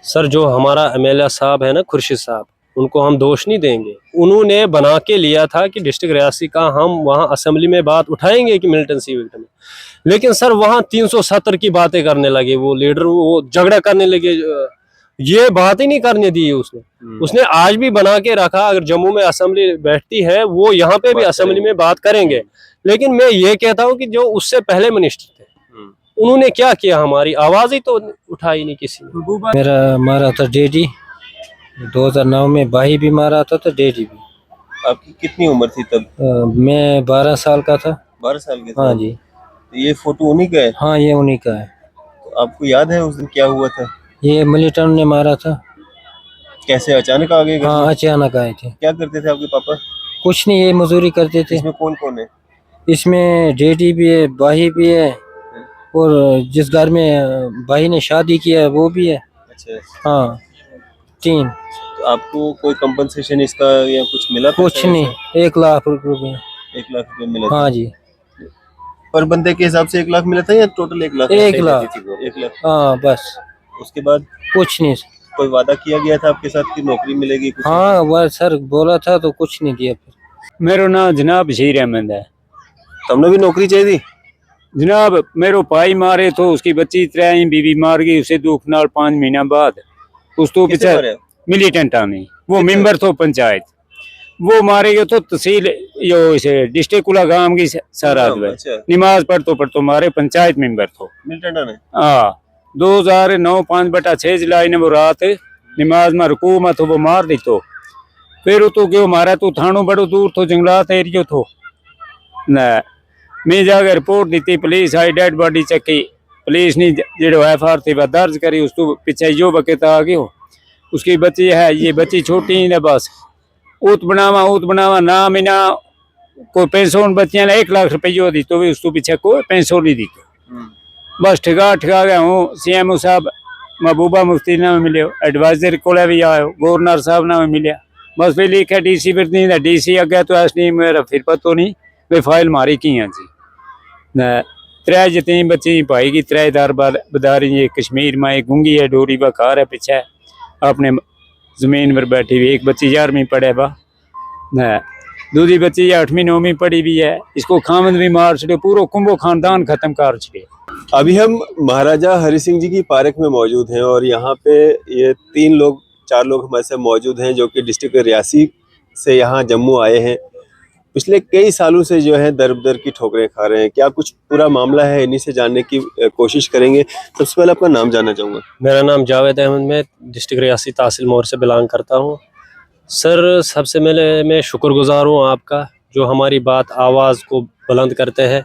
Sir जो हमारा MLA साहब है ना, खुर्शीद साहब, उनको हम दोष नहीं देंगे। उन्होंने बना के लिया था कि डिस्ट्रिक्ट रियासी का हम वहाँ असेंबली में बात उठाएंगे कि मिलिटेंसी विक्टिम है, लेकिन सर वहाँ 370 की बातें करने लगे। वो लीडर वो झगड़ा करने लगे, ये बात ही नहीं करने दी उसने। उसने आज भी बना के रखा, अगर जम्मू में असेंबली बैठती है वो यहाँ पे भी असेंबली में बात करेंगे। लेकिन मैं ये कहता हूँ कि जो उससे पहले मिनिस्टर थे उन्होंने क्या किया, हमारी आवाज ही तो उठाई नहीं किसी ने। मेरा मारा था डेडी 2009 में, भाई भी मारा था तो डेडी भी। आपकी कितनी उम्र थी तब? मैं 12 साल का था। 12 साल के थे? हाँ जी। तो ये फोटो उन्हीं का है? हाँ ये उन्हीं का है। तो आपको याद है उस दिन क्या हुआ था? ये मिलिटेंट ने मारा था। कैसे अचानक आ गए घर हाँ में? अचानक आए थे। क्या करते थे आपके पापा? कुछ नहीं, ये मजदूरी करते थे। इसमें कौन कौन है? इसमें डेडी भी है, भाई भी है, और जिस घर में भाई ने शादी किया है वो भी है। अच्छा, हाँ 3। तो आपको कोई कंपनसेशन इसका या कुछ मिला था? कुछ नहीं, 1 लाख रुपए। 1 लाख रुपए मिला था? हाँ जी। पर बंदे के हिसाब से 1 लाख मिला था या टोटल 1 लाख? 1 लाख। 1 लाख। हाँ बस, उसके बाद कुछ नहीं। कोई वादा किया गया था आपके साथ कि नौकरी मिलेगी कुछ? हाँ वह सर बोला था तो कुछ नहीं दिया फिर। मेरो नाम जनाब बशीर अहमद है। तुमने भी नौकरी चाहिए थी? जनाब मेरो भाई मारे तो उसकी बच्ची 3 बीवी मार गई, उसे दुख नाल 5 महीना बाद उस तो किससे पीछे मारे? मिलिटेंट आने वो मेंबर तो पंचायत वो मारे गए तो तहसील यो इसे डिस्ट्रिक्ट कुलागाम की सारा अच्छा, नमाज पढ़तो मारे पंचायत मेंबर तो। मिलिटेंट ने? हाँ 2009 5/6 जुलाई ने वो रात नमाज में रुकू में तो वो मार दी। तो फिर तो क्यों मारा, तो थानों बड़ो दूर तो जंगलात एरियो तो न मैं जाकर रिपोर्ट दी थी, पुलिस आई, डेड बॉडी चकी, पुलिस ने जो एफआईआर थी वह दर्ज करी। उस तो पीछे जो बकेता आ गयो, उसकी बच्ची है, ये बच्ची छोटी ही है बस। ऊत बनावा ना मिना कोई पेंशन बच्चियां 1 लाख रुपये दी तो भी उस तो पीछे कोई पेंशन नहीं दी। तो बस ठिका गया हूँ। CMO साहब महबूबा मुफ्ती ना मिले, एडवाइजर को भी आयो, गवर्नर साहब ना मिले, बस फिर लिखे DC फिर नहीं, DC अगे तो ऐसा नहीं मेरा फिर पता नहीं वे फाइल मारी की हैं जी। 3 यतीम बच्ची भाई की 3 दार बदारी, ये कश्मीर में एक गुंगी है, डोरी बकार है पीछे अपने जमीन पर बैठी हुई। एक बच्ची 11वीं पढ़े बा, दूसरी बच्ची 8वीं 9वीं पढ़ी भी है। इसको खामद भी मार छड़े, पूरा कुंभो खानदान खत्म कर छड़े। अभी हम महाराजा हरि सिंह जी की पार्क में मौजूद हैं और यहाँ पे ये 4 लोग हमारे साथ मौजूद हैं जो कि डिस्ट्रिक्ट रियासी से यहाँ जम्मू आए हैं। पिछले कई सालों से जो है दर बदर की ठोकरें खा रहे हैं। क्या कुछ पूरा मामला है, इन्हीं से जानने की कोशिश करेंगे। सबसे पहले अपना नाम जानना चाहूँगा। मेरा नाम जावेद अहमद, मैं डिस्ट्रिक्ट रियासी तहसील मोर से बिलोंग करता हूँ। सर सबसे पहले मैं शुक्रगुजार हूँ आपका जो हमारी बात आवाज़ को बुलंद करते हैं।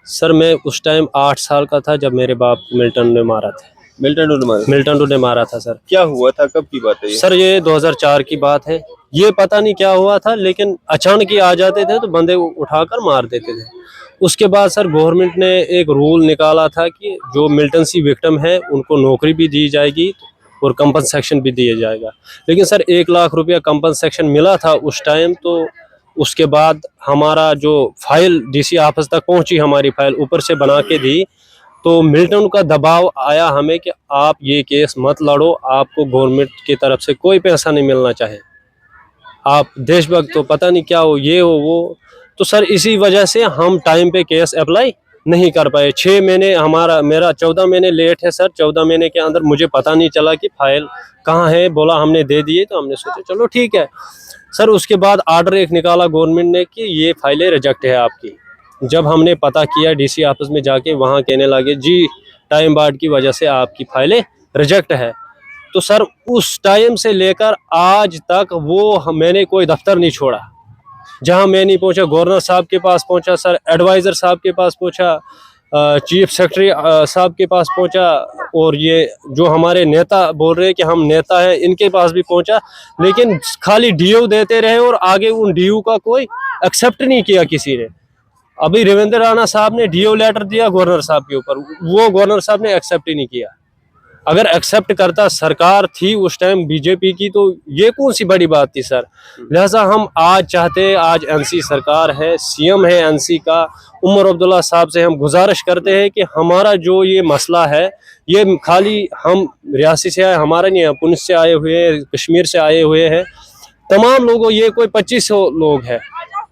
सर मैं उस टाइम 8 साल का था जब मेरे बाप को मिलिटेंट ने मारा था। मिलिटेंट ने मारा था सर। क्या हुआ था, कब की बात है ये? सर ये 2004 की बात है। ये पता नहीं क्या हुआ था, लेकिन अचानक ही आ जाते थे तो बंदे उठाकर मार देते थे। उसके बाद सर गवर्नमेंट ने एक रूल निकाला था कि जो मिलिटेंसी विक्टिम है उनको नौकरी भी दी जाएगी और कंपनसेशन भी दिया जाएगा। लेकिन सर 1 लाख रुपया कंपनसेशन मिला था उस टाइम। तो उसके बाद हमारा जो फाइल DC ऑफिस तक पहुंची, हमारी फाइल ऊपर से बना के दी, तो मिलिटेंट का दबाव आया हमें कि आप ये केस मत लड़ो, आपको गवर्नमेंट की तरफ से कोई पैसा नहीं मिलना चाहिए, आप देशभक्त तो पता नहीं क्या हो, ये हो वो। तो सर इसी वजह से हम टाइम पे केस अप्लाई नहीं कर पाए। 6 महीने मेरा 14 महीने लेट है सर। 14 महीने के अंदर मुझे पता नहीं चला कि फाइल कहाँ है, बोला हमने दे दिए, तो हमने सोचा चलो ठीक है सर। उसके बाद आर्डर एक निकाला गवर्नमेंट ने कि ये फाइलें रिजेक्ट है आपकी। जब हमने पता किया DC ऑफिस में जाके, वहाँ कहने लगे जी टाइम बार्ड की वजह से आपकी फाइलें रिजेक्ट है। तो सर उस टाइम से लेकर आज तक मैंने कोई दफ्तर नहीं छोड़ा जहां मैं नहीं पहुंचा। गवर्नर साहब के पास पहुंचा सर, एडवाइजर साहब के पास पहुंचा, चीफ सेक्रेटरी साहब के पास पहुंचा, और ये जो हमारे नेता बोल रहे हैं कि हम नेता हैं, इनके पास भी पहुंचा। लेकिन खाली DO देते रहे और आगे उन DO का कोई एक्सेप्ट नहीं किया किसी ने। अभी रविंद्र राणा साहब ने DO लेटर दिया गवर्नर साहब के ऊपर, वो गवर्नर साहब ने एक्सेप्ट ही नहीं किया। अगर एक्सेप्ट करता, सरकार थी उस टाइम बीजेपी की, तो ये कौन सी बड़ी बात थी सर। लिहाजा हम आज चाहते, आज एनसी सरकार है, सीएम है एनसी का, उमर अब्दुल्ला साहब से हम गुजारिश करते हैं कि हमारा जो ये मसला है, ये खाली हम रियासी से आए, हमारा नहीं है, पुंछ से आए हुए, कश्मीर से आए हुए हैं, तमाम लोगों, ये कोई 2500 लोग हैं।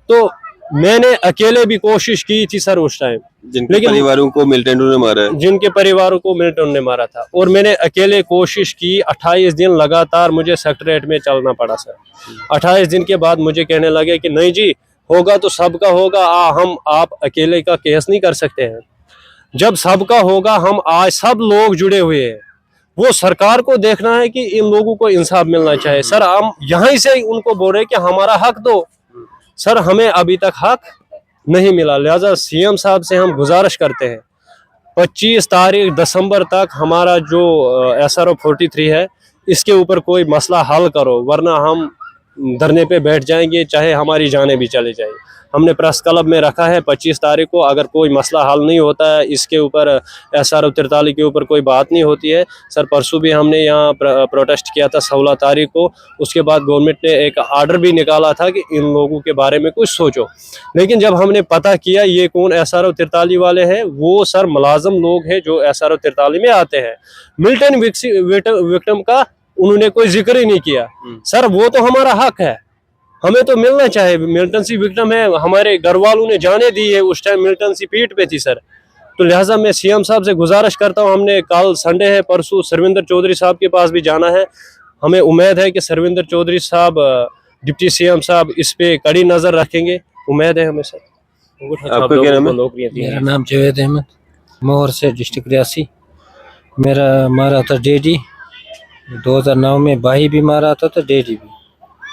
तो मैंने अकेले भी कोशिश की थी सर उस टाइम, जिनके लेकिन परिवारों को मिलिटेंटों ने मारा है। जिनके परिवारों को मिलिटेंट ने मारा था, और मैंने अकेले कोशिश की। 28 दिन लगातार मुझे सेक्रेटरीट में चलना पड़ा सर। 28 दिन के बाद मुझे कहने लगे कि नहीं जी, होगा तो सबका होगा, हम आप अकेले का केस नहीं कर सकते हैं। जब सबका होगा, हम आज सब लोग जुड़े हुए हैं, वो सरकार को देखना है कि इन लोगों को इंसाफ मिलना चाहिए। सर हम यहीं से उनको बोल रहे कि हमारा हक दो। सर हमें अभी तक हक नहीं मिला, लिहाजा सीएम साहब से हम गुजारिश करते हैं 25 तारीख दिसंबर तक हमारा जो SRO 43 है, इसके ऊपर कोई मसला हल करो, वरना हम धरने पे बैठ जाएंगे, चाहे हमारी जानें भी चली जाए। हमने प्रेस क्लब में रखा है 25 तारीख को, अगर कोई मसला हल नहीं होता है, इसके ऊपर SRO 43 के ऊपर कोई बात नहीं होती है। सर परसों भी हमने यहाँ प्रोटेस्ट किया था 16 तारीख को, उसके बाद गवर्नमेंट ने एक आर्डर भी निकाला था कि इन लोगों के बारे में कुछ सोचो। लेकिन जब हमने पता किया ये कौन SRO 43 वाले हैं, वो सर मुलाजम लोग हैं जो SRO 43 में आते हैं। मिलिटेंट विक्टिम का उन्होंने कोई जिक्र ही नहीं किया। सर वो तो हमारा हक है, हमें तो मिलना चाहिए। मिलिटेंसी विक्टिम है, हमारे घर वालों ने जाने दी है, उस टाइम मिलिटेंसी पीठ पे थी सर। तो लिहाजा मैं सीएम साहब से गुजारिश करता हूँ, हमने कल संडे है, परसों सरविंदर चौधरी साहब के पास भी जाना है। हमें उम्मीद है कि सरविंदर चौधरी साहब, डिप्टी सीएम साहब इस पे कड़ी नजर रखेंगे, उम्मीद है हमें सर। आपका क्या नाम है? मेरा नाम जावेद अहमद, मोहर से, डिस्ट्रिक्ट रियासी। मेरा मारा था डेडी 2009 में, भाई भी मारा था तो डेडी भी।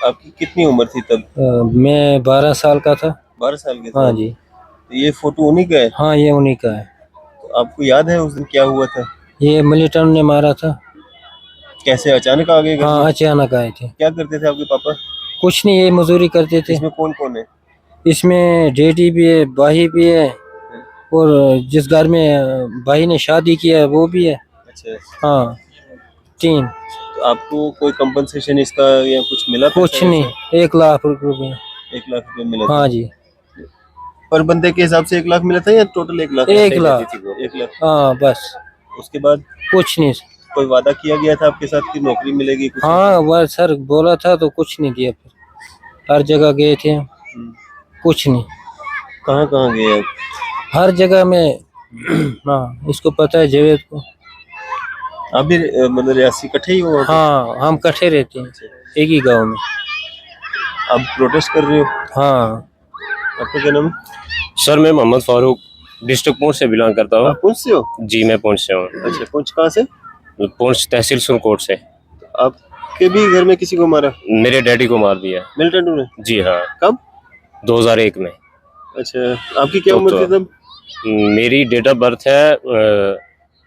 आपकी कितनी उम्र थी तब? मैं 12 साल का था। 12 साल के थे? हाँ जी। तो ये फोटो उन्हीं का है? हाँ ये उन्हीं का है। तो आपको याद है उस दिन क्या हुआ था? ये मिलिटेंट ने मारा था। कैसे अचानक आ गए घर हाँ में? अचानक आए थे। क्या करते थे आपके पापा? कुछ नहीं, ये मजदूरी करते थे। इसमें कौन कौन है? इसमें डेडी भी है, भाई भी है, और जिस घर में भाई ने शादी किया है वो भी है। अच्छा, हाँ 3। तो आपको कोई कंपनसेशन इसका या कुछ मिला था? कुछ नहीं, 1 लाख रुपए। 1 लाख रुपए मिला था? हाँ जी। पर बंदे के हिसाब से 1 लाख मिला था या टोटल 1 लाख? 1 लाख। 1 लाख। हाँ बस, उसके बाद कुछ नहीं। कोई वादा किया गया था आपके साथ कि नौकरी मिलेगी कुछ? हाँ वह सर बोला था तो कुछ नहीं दिया। फिर हर जगह गए थे, कुछ नहीं। कहाँ कहाँ गए आप? हर जगह में। हाँ इसको पता है, जावेद को। आप भी मतलब रियासी इकट्ठे ही हो? हाँ हम इकट्ठे रहते हैं एक ही गांव में। आप प्रोटेस्ट कर रहे हो? हाँ। आपका क्या नाम है? सर मैं मोहम्मद फारूक, डिस्ट्रिक्ट पुंछ से बिलोंग करता हूँ। आप पुंछ से हो? जी मैं पुंछ से हूँ। अच्छा, पुंछ कहाँ से? पुंछ तहसील सुरकोट से। आपके भी घर में किसी को मारा? मेरे डैडी को मार दिया। मिलिटेंटों ने? जी हाँ। कब? 2001 में। अच्छा, आपकी क्या उम्र थी तब? मेरी डेट ऑफ बर्थ है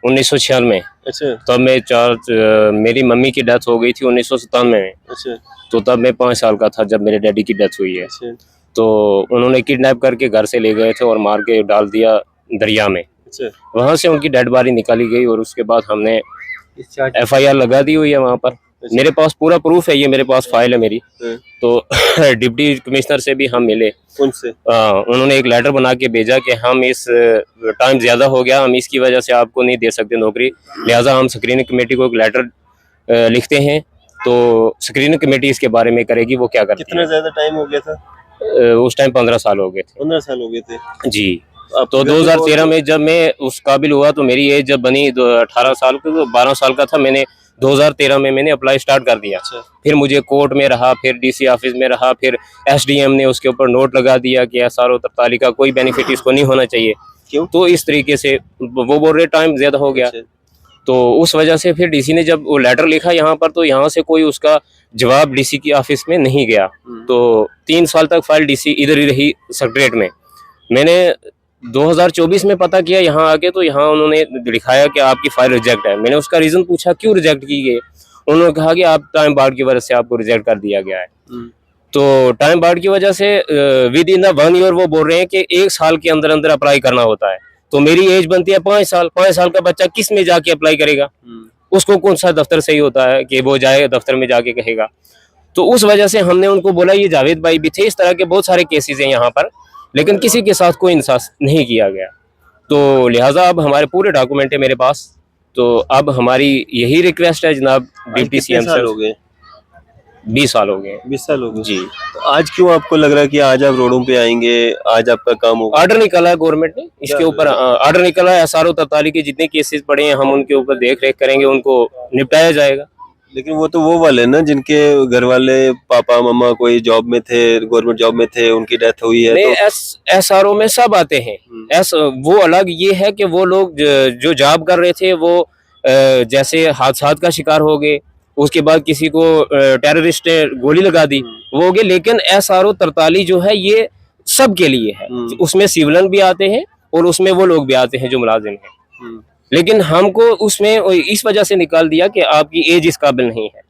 1996। अच्छा तब मैं मेरी मम्मी की डेथ हो गई थी 1997 में। अच्छा तो तब मैं 5 साल का था जब मेरे डैडी की डेथ हुई है। अच्छा तो उन्होंने किडनैप करके घर से ले गए थे और मार के डाल दिया दरिया में। अच्छा। वहां से उनकी डेड बॉडी निकाली गई और उसके बाद हमने FIR लगा दी हुई है वहां पर। मेरे पास पूरा प्रूफ है, ये मेरे पास फाइल है मेरी। तो डिप्टी कमिश्नर से भी हम मिले। उनसे उन्होंने एक लेटर बना के भेजा कि हम इस टाइम ज्यादा हो गया, हम इसकी वजह से आपको नहीं दे सकते नौकरी, लिहाजा हम स्क्रीनिंग कमेटी को एक लेटर लिखते हैं, तो स्क्रीनिंग कमेटी इसके बारे में करेगी वो क्या करती है। कितना ज्यादा टाइम हो गया था? उस टाइम 15 साल हो गए थे। 15 साल हो गए थे जी। तो 2013 में जब मैं उस काबिल हुआ तो मेरी एज जब बनी 18 साल की, तो 12 साल का था। मैंने 2013 में मैंने अप्लाई स्टार्ट कर दिया। अच्छा। फिर मुझे कोर्ट में रहा, फिर DC ऑफिस में रहा, फिर SDM ने उसके ऊपर नोट लगा दिया कि SRO 43 का कोई बेनिफिट इसको नहीं होना चाहिए। क्यों? तो इस तरीके से वो बोल रहे टाइम ज्यादा हो गया। अच्छा। तो उस वजह से फिर DC ने जब वो लेटर लिखा यहाँ पर, तो यहाँ से कोई उसका जवाब DC की ऑफिस में नहीं गया। तो 3 साल तक फाइल DC इधर ही रही सेक्रेटरीट में। मैंने 2024 में पता किया यहाँ आके, तो यहाँ उन्होंने दिखाया कि आपकी फाइल रिजेक्ट है। मैंने उसका रीजन पूछा क्यों रिजेक्ट की गई, उन्होंने कहा कि आप टाइम बार्ड की वजह से आपको रिजेक्ट कर दिया गया है। तो टाइम बार्ड की वजह से विद इन 1 ईयर वो बोल रहे हैं कि 1 साल के अंदर अंदर अप्लाई करना होता है। तो मेरी एज बनती है 5 साल। 5 साल का बच्चा किस में जाके अप्लाई करेगा? उसको कौन सा दफ्तर सही होता है कि वो जाए दफ्तर में जाके कहेगा। तो उस वजह से हमने उनको बोला, ये जावेद भाई भी थे, इस तरह के बहुत सारे केसेस हैं यहाँ पर, लेकिन किसी के साथ कोई इंसाफ नहीं किया गया। तो लिहाजा अब हमारे पूरे डॉक्यूमेंट है मेरे पास। तो अब हमारी यही रिक्वेस्ट है जनाब डिप्टी सीएम साल सर। हो गए? 20 साल हो गए 20 साल हो गए जी। तो आज क्यों आपको लग रहा है कि आज आप रोडों पे आएंगे, आज आपका काम होगा? ऑर्डर निकाला है गवर्नमेंट ने इसके ऊपर, ऑर्डर निकाला है SRO 43 के जितने केसेस पड़े हैं हम उनके ऊपर देख रेख करेंगे, उनको निपटाया जाएगा। लेकिन वो तो वो वाले ना जिनके घर वाले पापा मम्मा कोई जॉब में थे, गवर्नमेंट जॉब में थे, उनकी डेथ हुई है नहीं, तो SRO में सब आते हैं। वो अलग ये है कि वो लोग जो जॉब कर रहे थे वो जैसे हादसात का शिकार हो गए, उसके बाद किसी को टेररिस्ट ने गोली लगा दी, वो हो गए। लेकिन SRO 43 जो है ये सब के लिए है, उसमें सिविलन भी आते हैं और उसमें वो लोग भी आते हैं जो मुलाजिम हैं। लेकिन हमको उसमें इस वजह से निकाल दिया कि आपकी एज इस काबिल नहीं है,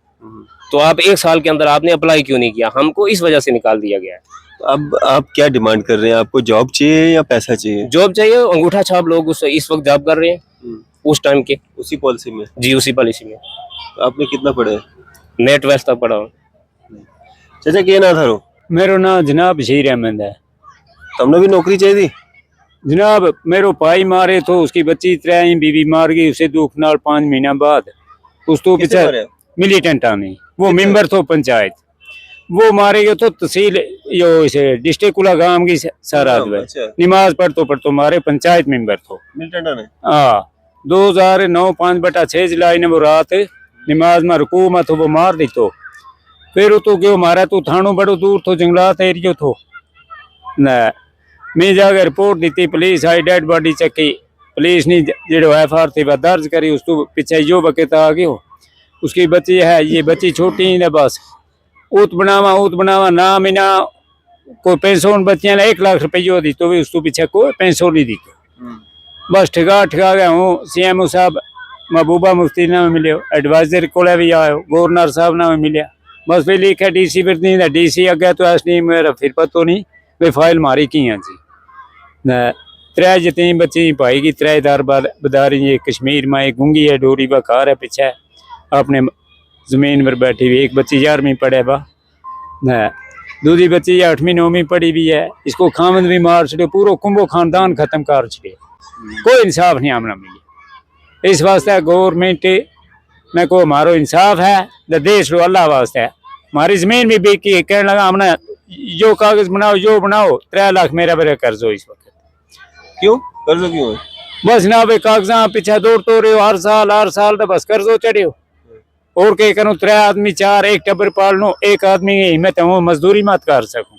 तो आप 1 साल के अंदर आपने अप्लाई क्यों नहीं किया, हमको इस वजह से निकाल दिया गया है। अब आप क्या डिमांड कर रहे हैं? आपको जॉब चाहिए या पैसा चाहिए? जॉब चाहिए, अंगूठा छाप लोग इस वक्त जॉब कर रहे हैं उस टाइम के। उसी पॉलिसी में? जी, उसी पॉलिसी में। आपने कितना पढ़ा है? मैं 12th तक पढ़ा हूँ। चाचा क्या ना था? मेरो नाम जनाब बशीर अहमद है। तुमने भी नौकरी चाहिए थी? जनाब मेरो भाई मारे तो उसकी बच्ची त्रैई बीवी मार गई, उसे दुख नाल 5 महीना बाद उस तो किससे पीछे मारे? मिलिटेंट आने वो मेंबर तो पंचायत वो मारे गए तो तहसील यो इसे डिस्ट्रिक्ट कुलागाम की सारा अच्छा। नमाज पढ़तो मारे पंचायत मेंबर तो मिलिटेंट ने? हाँ 2009 5/6 जुलाई ने वो रात नमाज में रुकू में तो वो मार दी। तो फिर तो क्यों मारा तो थानों बड़ो दूर तो जंगलात एरियो थो न मैं जाकर रिपोर्ट दी, पुलिस आई, डेड बॉडी चकी, पुलिस ने जो FIR थी वह दर्ज करी, उस तो पीछे जो बकेत आ गयो, उसकी बच्ची है, ये बच्ची छोटी ही है बस, ऊत बनावा ना मिना कोई पेंशन बच्चियां 1 लाख रुपये दी तो भी उस तो पीछे कोई पेंशन नहीं दी। बस ठगा गया हूँ। CMO साहब महबूबा मुफ्ती ना मिले, एडवाइजर को भी आयो, गवर्नर साहब ना मिले, बस फिर लिखा DC फिर नहीं था, DC अगे तो ऐसा नहीं मेरा फिर पता नहीं वे फाइल मारी की हैं जी न। 3 यतीम बच्ची पाई की, 3 दार बदारी, ये कश्मीर में एक गूंगी है, डोरी बकार है पीछे अपने जमीन पर बैठी हुई। एक बच्ची 11वीं पढ़े बा न, दूसरी बच्ची 8वीं 9वीं पढ़ी भी है। इसको खामद भी मार छड़े, पूरा कुंभो खानदान खत्म कर छड़े, कोई इंसाफ नहीं आमना मिले। इस वास्ते गवर्नमेंट में को हमारो इंसाफ है तो देश लो अल्लाह वास्ते है। हमारी जमीन भी बेची है, कहने लगा हमने जो कागज बनाओ जो बनाओ, 3 लाख मेरा मेरे कर्ज हो इस वक्त। क्यों कर्ज क्यों है? बस ना भाई कागजा पीछे दौड़ते रहे हो हर साल तो बस कर्जो चढ़े हो। और क्या करूं, 3 आदमी 4 एक टब्बर पाल लो, एक आदमी की हिम्मत है मजदूरी मत कर सकूं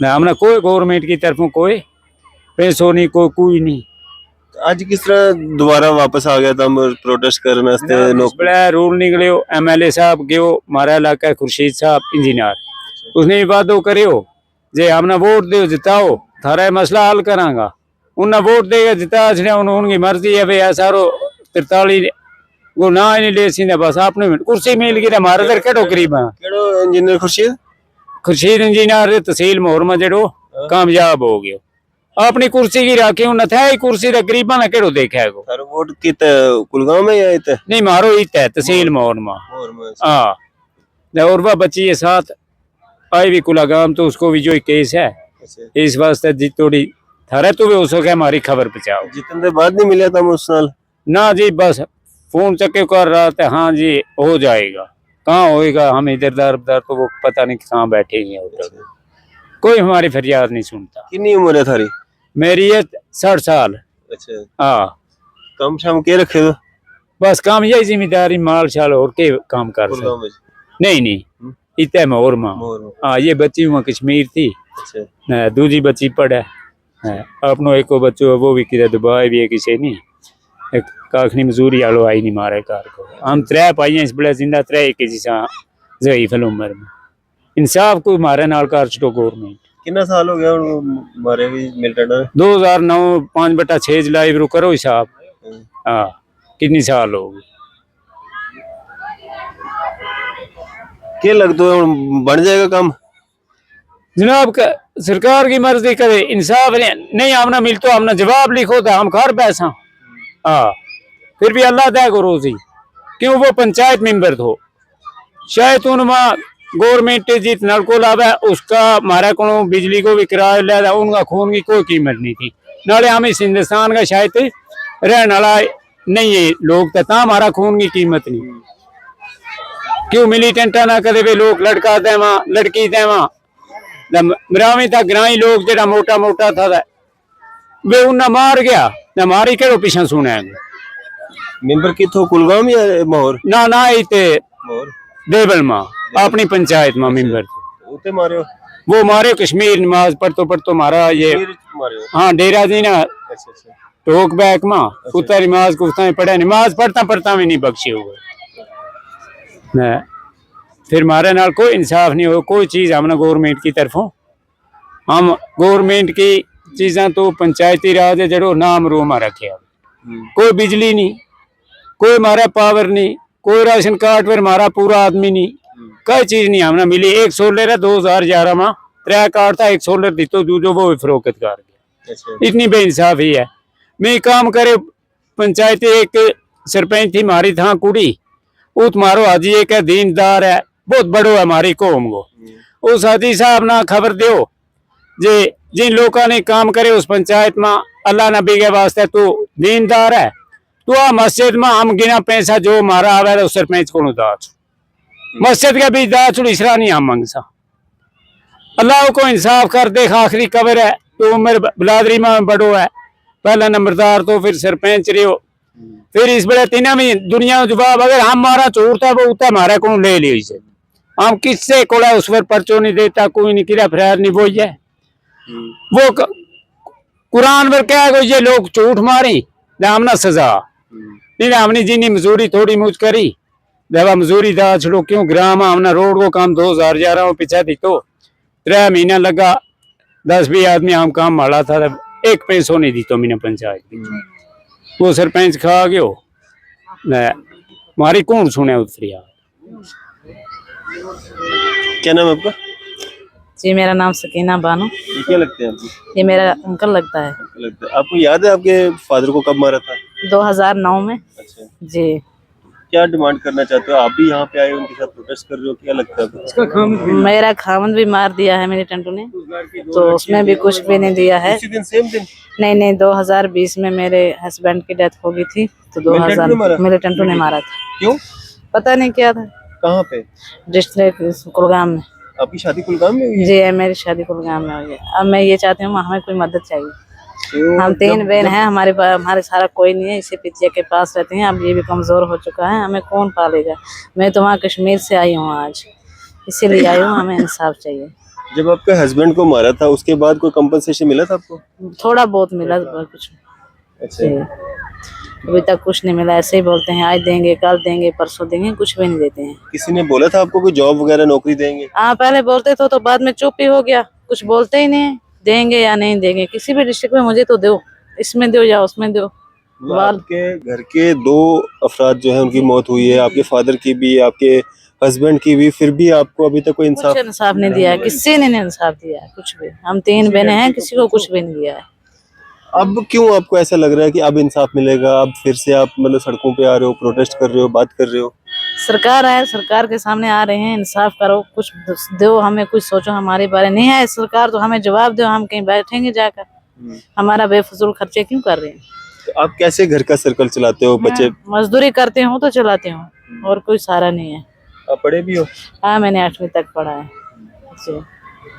ना। हमने कोई गवर्नमेंट की तरफों कोई पैसों नहीं, कोई नहीं। आज किस तरह दोबारा वापस आ गया था प्रोटेस्ट करने वास्ते? बड़ा रूल निकले, MLA साहब गयो, हमारा इलाका खुर्शीद साहब इंजीनियर, उसने वादो करो जे हमने वोट दो जिताओ थारा मसला हल करांगा। उन्हें वोट देगा जिता उनकी मर्जी है भाई। SRO 43 वो ना ही नहीं ले सीधे, बस आपने कुर्सी मिल गई हमारे इधर केड़ो करीब है। केड़ो इंजीनियर? खुर्शीद इंजीनियर तहसील मोहर में जड़ो कामयाब हो गयो, अपनी कुर्सी की राखी उन्हें था ही कुर्सी दा गरीबा ने केड़ो देखा है। सर वोट कित कुलगांव में या इत? नहीं मारो इत है तहसील मोहर में। हाँ और वह बच्ची है साथ आई भी कुलागाम, तो उसको भी जो केस है इस वास्ते जी थोड़ी थारे तो भी हो सके हमारी खबर पहुंचाओ। जितने देर बाद नहीं मिला था उस साल ना जी, बस फोन चक्के कर रहा था, हाँ जी हो जाएगा, कहाँ होएगा, हम इधर दर तो वो पता नहीं कहाँ बैठे हैं होटल। कोई हमारी फरियाद नहीं सुनता। कितनी उम्र है थारी? मेरी है 60 साल। अच्छा हाँ कम शाम के रखे हो? बस काम यही जिम्मेदारी माल शाल और के काम कर सकते नहीं इतने मोर माँ। हाँ ये बच्ची वहाँ कश्मीर थी। अच्छा दूसरी बच्ची पढ़े अपनो एक बच्चों वो भी किधर दुबई भी है किसी नहीं एक काखनी मजूरी आलो आई नहीं मारे कार को। हम 3 पाइया इस बड़े जिंदा 3 एक जैसा जई फिल उम्र में इंसाफ को मारे नाल कार छो गवर्नमेंट। कितना साल हो गया मारे भी मिलिटेंट? 2009 5/6 जुलाई रू करो हिसाब। हाँ कितनी साल हो गई? क्या लगता है बन जाएगा काम? जनाब सरकार की मर्जी करे, इंसाफ नहीं हमने मिल तो हमने जवाब लिखो तो हम घर पैसा। हाँ फिर भी अल्लाह दे को रोजी क्यों वो पंचायत मेंबर थो शायद उनमें गवर्नमेंट जित नलको लावे उसका हमारा को बिजली को भी किराया लिया उनका खून की कोई कीमत नहीं थी नाले हम इस हिंदुस्तान का शायद रहने वाला नहीं है लोग तो हमारा खून की कीमत नहीं क्यों मिलिटेंटा ना करे वे लोग लड़का देवा लड़की देवा मरावी था ग्राई लोग जरा मोटा मोटा था वे उन्हें मार गया ना मारी के पीछा सुने मेंबर कितो कुलगाम या मोहर ना ना इते मोहर देवल माँ अपनी पंचायत में मेंबर थे उते मारे हो वो मारे कश्मीर नमाज पढ़तो मारा ये मारे हो हाँ डेरा जी ना अच्छा अच्छा टोक बैक माँ उतना नमाज को उतना पढ़ा नमाज पढ़ता भी नहीं बख्शे हुए न फिर हमारे नाल कोई इंसाफ नहीं हो कोई चीज हमने गवर्नमेंट की तरफों हम गवर्नमेंट की चीज़ें तो पंचायती राज है जड़ो नाम रोमा रखे कोई बिजली नहीं कोई हमारा पावर नहीं कोई राशन कार्ड पर हमारा पूरा आदमी नहीं कोई चीज नहीं हमने मिली एक सोलर है 2011 में 3 कार्ड था एक सोलर दी तो जो वो भी फरोख्त कर गया इतनी बेइंसाफी है मैं काम करे पंचायती एक सरपंच थी हमारी था कुड़ी वो तुम्हारो हाजी एक है दीनदार है बहुत बड़ो है हमारी कौम को उस हाजी साहब ना खबर दो जे जिन लोगों ने काम करे उस पंचायत में अल्लाह नबी के वास्ते तो दीनदार है तो आ मस्जिद में हम गिना पैसा जो हमारा आवे तो सरपंच को दाच मस्जिद का भी दाच इसरा नहीं हम मंगसा अल्लाह को इंसाफ कर दे आखिरी कबर है तो उम्र बिलादरी में बड़ो है पहला नंबरदार तो फिर सरपंच रहो फिर इस बड़े तीन में दुनिया जवाब अगर हम हमारा चोर था वो उतना हमारे को ले ली से हम किससे को उस पर पर्चो नहीं देता कोई नहीं किरा फरार नहीं वो है वो कुरान पर क्या है ये लोग झूठ मारी हमना सजा नहीं हमने जिनी मजूरी थोड़ी मुझ करी दवा मजूरी दा छोड़ो क्यों ग्राम हमने रोड को काम 2011 पीछा दी तो 3 महीना लगा 10-20 आदमी हम काम माला था एक पैसों नहीं दी तो मैंने पंचायत वो सरपंच खा गयो मारी कौन सुने उतरी क्या नाम है आपका जी मेरा नाम सकीना बानो ये क्या लगते हैं आपको ये मेरा अंकल लगता है लगता है आपको याद है आपके फादर को कब मारा था 2009 में अच्छा जी क्या डिमांड करना चाहते हो आप भी यहाँ पे आए उनके साथ प्रोटेस्ट कर रहे हो क्या लगता है आपको मेरा खामन भी मार दिया है मेरे टंटू ने तो उसमें भी कुछ भी नहीं दिया है उसी दिन सेम दिन नहीं 2020 में मेरे हस्बैंड की डेथ हो गई थी तो 2000 मेरे टंटू ने मारा था क्यों पता नहीं क्या था कहाँ पे डिस्ट्रिक्ट कुलगाम में आपकी शादी कुलगाम में हुई है? जी मेरी शादी कुलगाम में हुई है अब मैं ये चाहती हूँ हमें कोई मदद चाहिए तो हम 3 बहन हैं हमारे सारा कोई नहीं है इसी पितिया के पास रहते हैं अब ये भी कमजोर हो चुका है हमें कौन पालेगा मैं तो वहाँ कश्मीर से आई हूँ आज इसीलिए आई हूँ हमें इंसाफ चाहिए जब आपके हस्बैंड को मारा था उसके बाद कोई कंपनसेशन मिला था आपको थोड़ा बहुत मिला कुछ अच्छा जी। अभी तक कुछ नहीं मिला ऐसे ही बोलते हैं आज देंगे कल देंगे परसों देंगे कुछ भी नहीं देते हैं किसी ने बोला था आपको कोई जॉब वगैरह नौकरी देंगे हाँ पहले बोलते थे तो बाद में चुप ही हो गया कुछ बोलते ही नहीं देंगे या नहीं देंगे किसी भी डिस्ट्रिक्ट में मुझे तो दो इसमें दो या उसमें दो आपके घर के 2 अफराद जो है उनकी मौत हुई है आपके फादर की भी आपके हस्बैंड की भी फिर भी आपको अभी तक कोई कुछ इंसाफ इंसाफ नहीं दिया है किसी ने नहीं इंसाफ दिया है कुछ भी हम 3 बहनें हैं किसी को कुछ भी नहीं दिया है अब क्यों आपको ऐसा लग रहा है कि अब इंसाफ मिलेगा अब फिर से आप मतलब सड़कों पे आ रहे हो प्रोटेस्ट कर रहे हो बात कर रहे हो सरकार है सरकार के सामने आ रहे हैं इंसाफ करो कुछ दो हमें कुछ सोचो हमारे बारे नहीं है सरकार तो हमें जवाब दो हम कहीं बैठेंगे जाकर हमारा बेफजूल खर्चे क्यों कर रहे हैं तो आप कैसे घर का सर्कल चलाते हो बच्चे मैं मजदूरी करते हूँ तो चलाते हूँ और कोई सहारा नहीं है आप पढ़े भी हो हाँ मैंने 8वीं तक पढ़ा है जी।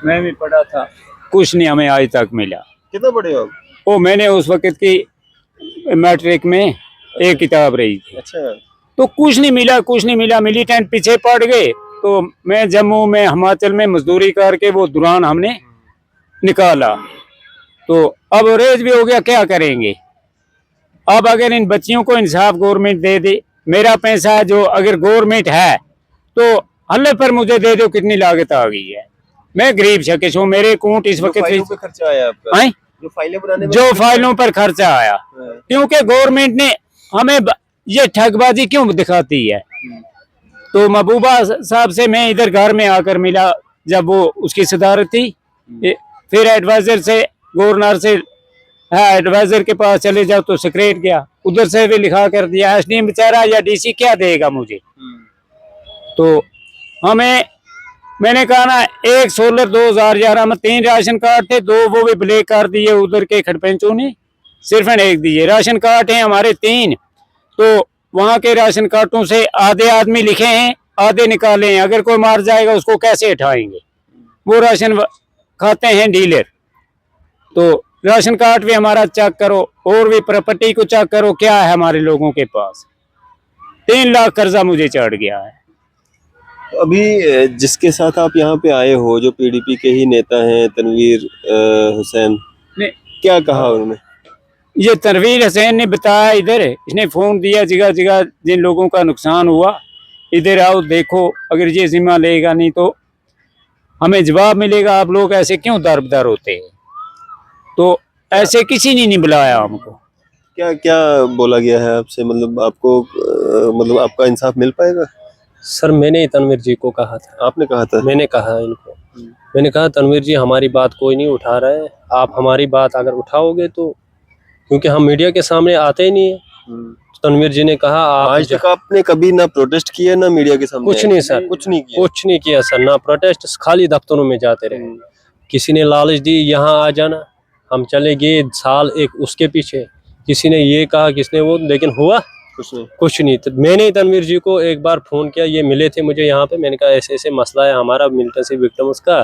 मैं भी पढ़ा था कुछ नहीं हमें आज तक मिला कितना पढ़े हो आप वो मैंने उस वक्त की मैट्रिक में एक किताब रही थी अच्छा तो कुछ नहीं मिला मिलिटेंट पीछे पड़ गए तो मैं जम्मू में हिमाचल में मजदूरी करके वो दौरान हमने निकाला तो अब रेज भी हो गया क्या करेंगे अब अगर इन बच्चियों को इंसाफ गवर्नमेंट दे दे मेरा पैसा है जो अगर गवर्नमेंट है तो हल्ले पर मुझे दे दो कितनी लागत आ गई है मैं गरीब शकिश हूँ मेरे कूट इस वक्त फाइलों पे खर्चा आया आपका हैं? जो फाइलें बनाने में जो फाइलों पर खर्चा आया क्योंकि गवर्नमेंट ने हमें ये ठगबाजी क्यों दिखाती है तो महबूबा साहब से मैं इधर घर में आकर मिला जब वो उसकी सदारत थी फिर एडवाइजर से गवर्नर से एडवाइजर के पास चले जाओ तो सेक्रेट गया उधर से भी लिखा कर दिया। एसडीएम बेचारा या डीसी क्या देगा मुझे। तो मैंने कहा ना, एक सोलर 2011 में 3 राशन कार्ड थे, 2 वो भी ब्लैक कर दिए उधर के खड़पेंचों ने, सिर्फ एक दिए। राशन कार्ड हैं हमारे 3, तो वहां के राशन कार्डों से आधे आदमी लिखे हैं, आधे निकाले हैं। अगर कोई मार जाएगा उसको कैसे उठाएंगे, वो राशन खाते हैं डीलर। तो राशन कार्ड भी हमारा चेक करो, और भी प्रॉपर्टी को चेक करो, क्या है हमारे लोगों के पास। 3 लाख कर्जा मुझे चढ़ गया है। अभी जिसके साथ आप यहाँ पे आए हो, जो पीडीपी के ही नेता हैं, तनवीर हुसैन, ने क्या कहा उन्होंने? ये तनवीर हुसैन ने बताया, इधर इसने फोन दिया, जगह जगह जिन लोगों का नुकसान हुआ, इधर आओ देखो, अगर ये जिम्मा लेगा नहीं तो हमें जवाब मिलेगा। आप लोग ऐसे क्यों दरबदर होते हैं? तो ऐसे किसी ने नहीं बुलाया हमको। क्या क्या बोला गया है आपसे? मतलब आपको मतलब आपका इंसाफ मिल पाएगा? सर मैंने तनवीर जी को कहा था। आपने कहा था? मैंने कहा इनको, मैंने कहा तनवीर जी हमारी बात कोई नहीं उठा रहा है, आप हमारी बात अगर उठाओगे तो, क्योंकि हम मीडिया के सामने आते ही नहीं है। तो तनवीर जी ने कहा आज तक आपने कभी ना प्रोटेस्ट किया ना मीडिया के सामने? कुछ नहीं सर, कुछ नहीं किया। कुछ नहीं किया सर, ना प्रोटेस्ट, खाली दफ्तरों में जाते रहे। किसी ने लालच दी यहाँ आ जाना, हम चले गए साल एक उसके पीछे, किसी ने ये कहा, किसने वो, लेकिन हुआ कुछ नहीं। तो मैंने तनवीर जी को एक बार फ़ोन किया, ये मिले थे मुझे यहाँ पे, मैंने कहा ऐसे ऐसे मसला है हमारा मिलिटेंसी विक्टिम्स का,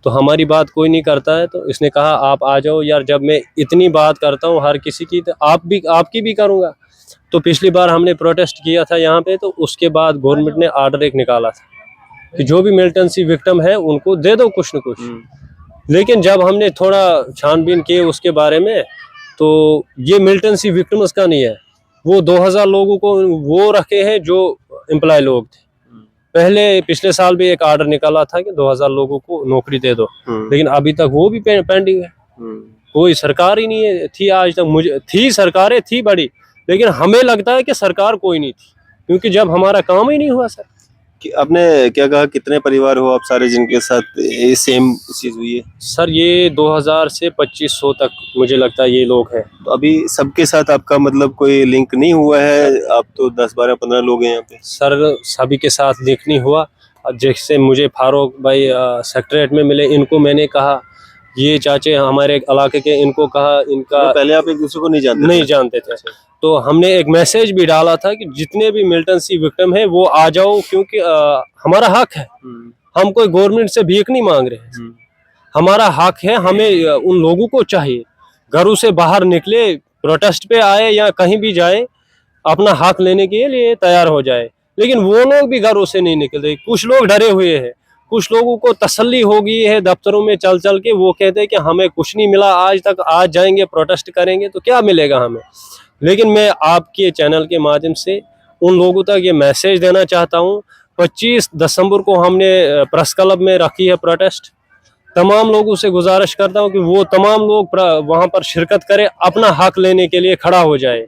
तो हमारी बात कोई नहीं करता है। तो इसने कहा आप आ जाओ यार, जब मैं इतनी बात करता हूँ हर किसी की, तो आपकी भी करूँगा। तो पिछली बार हमने प्रोटेस्ट किया था यहाँ पे, तो उसके बाद गवर्नमेंट ने आर्डर एक निकाला था कि जो भी मिलिटेंसी विक्टिम है उनको दे दो कुछ न कुछ। लेकिन जब हमने थोड़ा छानबीन किए उसके बारे में, तो ये मिलिटेंसी विक्टिम्स का नहीं है, वो 2000 लोगों को वो रखे हैं जो एम्प्लॉय लोग थे। पहले पिछले साल भी एक आर्डर निकाला था कि 2000 लोगों को नौकरी दे दो, लेकिन अभी तक वो भी पेंडिंग है। कोई सरकार ही नहीं है, थी आज तक, मुझे थी सरकारें थी बड़ी, लेकिन हमें लगता है कि सरकार कोई नहीं थी, क्योंकि जब हमारा काम ही नहीं हुआ सर। कि आपने क्या कहा, कितने परिवार हो आप सारे जिनके साथ ये सेम चीज हुई है? सर ये 2000 से 2500 तक मुझे लगता है ये लोग हैं। तो अभी सबके साथ आपका मतलब कोई लिंक नहीं हुआ है? आप तो 10, 12, 15 लोग हैं यहाँ पे। सर सभी के साथ लिंक नहीं हुआ। जैसे मुझे फारूक भाई सेक्रेटरीट में मिले, इनको मैंने कहा, ये चाचे हमारे इलाके के, इनको कहा, इनका पहले आप एक दूसरे को नहीं जानते थे। तो हमने एक मैसेज भी डाला था कि जितने भी मिलिटेंसी विक्टिम है वो आ जाओ, क्योंकि हमारा हक है, हम कोई गवर्नमेंट से भीख नहीं मांग रहे हैं, हमारा हक है, हमें उन लोगों को चाहिए, घरों से बाहर निकले, प्रोटेस्ट पे आए या कहीं भी जाए, अपना हक लेने के लिए तैयार हो जाए। लेकिन वो लोग भी घरों से नहीं निकल रहे, कुछ लोग डरे हुए हैं, कुछ लोगों को तसल्ली हो गई है दफ्तरों में चल चल के, वो कहते हैं कि हमें कुछ नहीं मिला आज तक, आज जाएंगे प्रोटेस्ट करेंगे तो क्या मिलेगा हमें। लेकिन मैं आपके चैनल के माध्यम से उन लोगों तक ये मैसेज देना चाहता हूँ, 25 दिसंबर को हमने प्रेस क्लब में रखी है प्रोटेस्ट, तमाम लोगों से गुजारिश करता हूँ कि वो तमाम लोग वहाँ पर शिरकत करें, अपना हक लेने के लिए खड़ा हो जाए।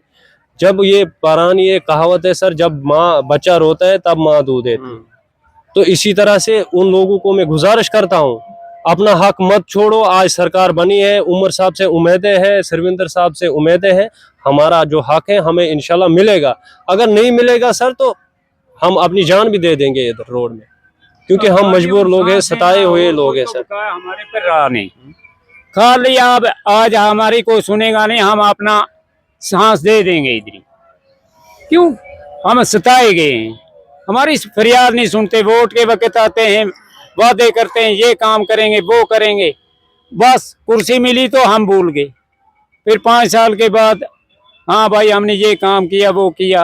जब ये पुरानी ये कहावत है सर, जब माँ बच्चा रोता है तब माँ दूध देती है, तो इसी तरह से उन लोगों को मैं गुजारिश करता हूँ, अपना हक मत छोड़ो। आज सरकार बनी है, उमर साहब से उम्मीदें हैं, सरविंदर साहब से उम्मीदें हैं, हमारा जो हक है हमें इंशाल्लाह मिलेगा। अगर नहीं मिलेगा सर तो हम अपनी जान भी दे देंगे इधर रोड में, क्योंकि हम मजबूर लोग हैं, सताए हुए लोग हैं सर। हमारे पर रहा नहीं, खाली आप आज हमारी कोई सुनेगा नहीं, हम अपना सांस दे देंगे इधर। क्यों हम सताए गए हैं, हमारी फरियाद नहीं सुनते। वोट के वक्त आते हैं, वादे करते हैं, ये काम करेंगे वो करेंगे, बस कुर्सी मिली तो हम भूल गए। फिर 5 साल के बाद हाँ भाई हमने ये काम किया वो किया,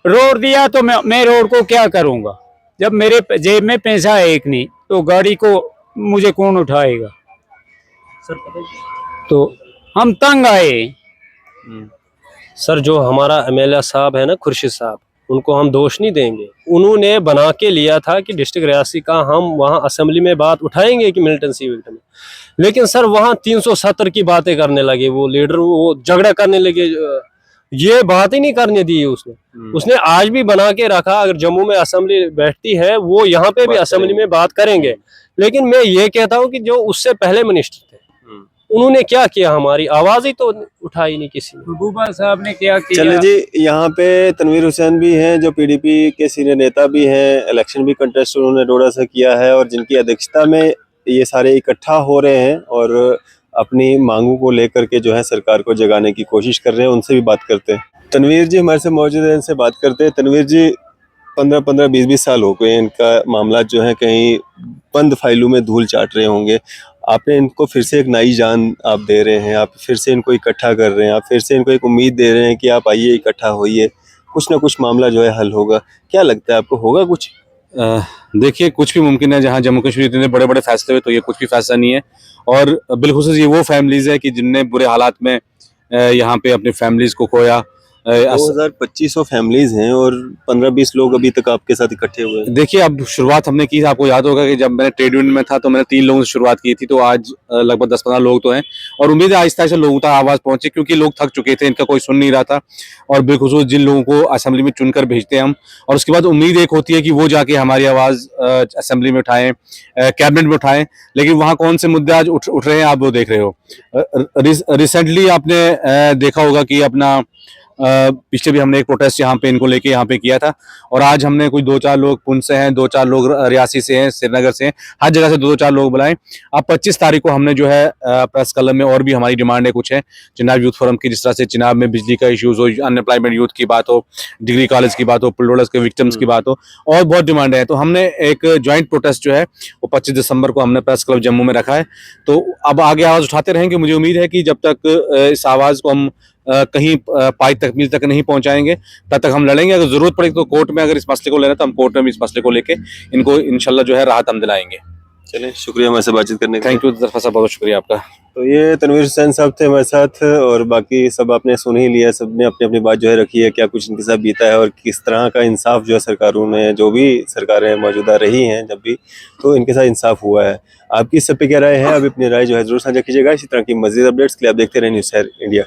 रोड दिया तो मैं रोड को क्या करूँगा जब मेरे जेब में पैसा है एक नहीं, तो गाड़ी को मुझे कौन उठाएगा। तो हम तंग आए सर। जो हमारा एमएलए साहब है ना, खुर्शीद साहब, उनको हम दोष नहीं देंगे, उन्होंने बना के लिया था कि डिस्ट्रिक्ट रियासी का हम वहाँ असेंबली में बात उठाएंगे कि मिलिटेंसी विक्टिम, लेकिन सर वहाँ 370 की बातें करने लगे वो लीडर, वो झगड़ा करने लगे, ये बात ही नहीं करने दी उसने आज भी बना के रखा। अगर जम्मू में असेंबली बैठती है वो यहाँ पे भी असेंबली में बात करेंगे, लेकिन मैं ये कहता हूँ कि जो उससे पहले मिनिस्टर थे उन्होंने क्या किया, हमारी आवाज ही तो उठाई नहीं किसी ने। महबूबा साहब ने क्या किया? चले जी, यहाँ पे तनवीर हुसैन भी हैं जो पीडीपी के सीनियर नेता भी हैं, इलेक्शन भी कंटेस्ट उन्होंने डोडा से किया है और जिनकी अध्यक्षता में ये सारे इकट्ठा हो रहे हैं और अपनी मांगों को लेकर के जो है सरकार को जगाने की कोशिश कर रहे हैं। उनसे भी बात करते हैं। तनवीर जी हमारे से मौजूद है, इनसे बात करते हैं। तनवीर जी, 15-15, 20-20 साल हो गए इनका मामला जो है कहीं बंद फाइलों में धूल चाट रहे होंगे। आपने इनको फिर से एक नई जान आप दे रहे हैं, आप फिर से इनको इकट्ठा कर रहे हैं, आप फिर से इनको एक उम्मीद दे रहे हैं कि आप आइए इकट्ठा होइए, कुछ ना कुछ मामला जो है हल होगा। क्या लगता है आपको, होगा कुछ? देखिए, कुछ भी मुमकिन है। जहाँ जम्मू कश्मीर इतने बड़े बड़े फैसले हुए तो ये कुछ भी फैसला नहीं है। और बिलखुसूस ये वो फैमिलीज है कि जिनने बुरे हालात में यहाँ पे अपनी फैमिलीज को खोया। 2500 फैमिलीज हैं और 15-20 लोग अभी तक आपके साथ इकट्ठे हुए हैं। देखिए, अब शुरुआत हमने की, आपको याद होगा कि जब मैंने ट्रेड यूनियन में था तो मैंने 3 लोगों से शुरुआत की थी, तो आज लगभग 10-15 लोग तो हैं और उम्मीद है आहिस्ता आहिस्ता लोगों तक आवाज़ पहुंचे, क्योंकि लोग थक चुके थे, इनका कोई सुन नहीं रहा था। और बिलखुसूस जिन लोगों को असेंबली में चुनकर भेजते हैं हम, और उसके बाद उम्मीद एक होती है कि वो जाके हमारी आवाज़ असेंबली में उठाएं, कैबिनेट में उठाएं, लेकिन वहाँ कौन से मुद्दे आज उठ रहे हैं आप वो देख रहे हो। रिसेंटली आपने देखा होगा कि अपना पिछले भी हमने एक प्रोटेस्ट यहाँ पे इनको लेके यहाँ पे किया था, और आज हमने कुछ 2-4 लोग पुंछ से हैं, 2-4 लोग रियासी से हैं, श्रीनगर से हैं, हर जगह से 2-4 लोग बुलाएं। अब 25 तारीख को हमने जो है प्रेस क्लब में और भी हमारी डिमांड है कुछ है, चिनाब यूथ फोरम की, जिस तरह से चिनाब में बिजली का इश्यूज हो, अनएम्प्लॉयमेंट यूथ की बात हो, डिग्री कॉलेज की बात हो, पुलडोलर्स के विक्टिम्स की बात हो, और बहुत डिमांड है। तो हमने एक ज्वाइंट प्रोटेस्ट जो है वो 25 दिसंबर को हमने प्रेस क्लब जम्मू में रखा है। तो अब आगे आवाज़ उठाते रहेंगे। मुझे उम्मीद है कि जब तक इस आवाज़ को हम कहीं पाई तकमील तक नहीं पहुंचाएंगे तब तक हम लड़ेंगे। अगर जरूरत पड़ेगी तो कोर्ट में, अगर इस मसले को लेना तो हम कोर्ट में भी इस मसले को लेके इनको इंशाल्लाह जो है राहत हम दिलाएंगे। चलें, शुक्रिया हमारे से बातचीत करने का। थैंक यू जरफा साहब, बहुत शुक्रिया आपका। तो ये तनवीर हुसैन साहब थे हमारे साथ और बाकी सब आपने सुन ही लिया। सब ने अपनी अपनी बात जो है रखी है, क्या कुछ इनके साथ बीता है और किस तरह का इंसाफ जो है सरकारों ने, जो भी सरकारें मौजूदा रही हैं जब भी, तो इनके साथ इंसाफ हुआ है। आपकी इस सब पे क्या राय है? अभी अपनी राय जो है जरूर साझा कीजिएगा। इसी तरह की मज़ीद अपडेट्स के लिए आप देखते रहें न्यूज़ शहर इंडिया।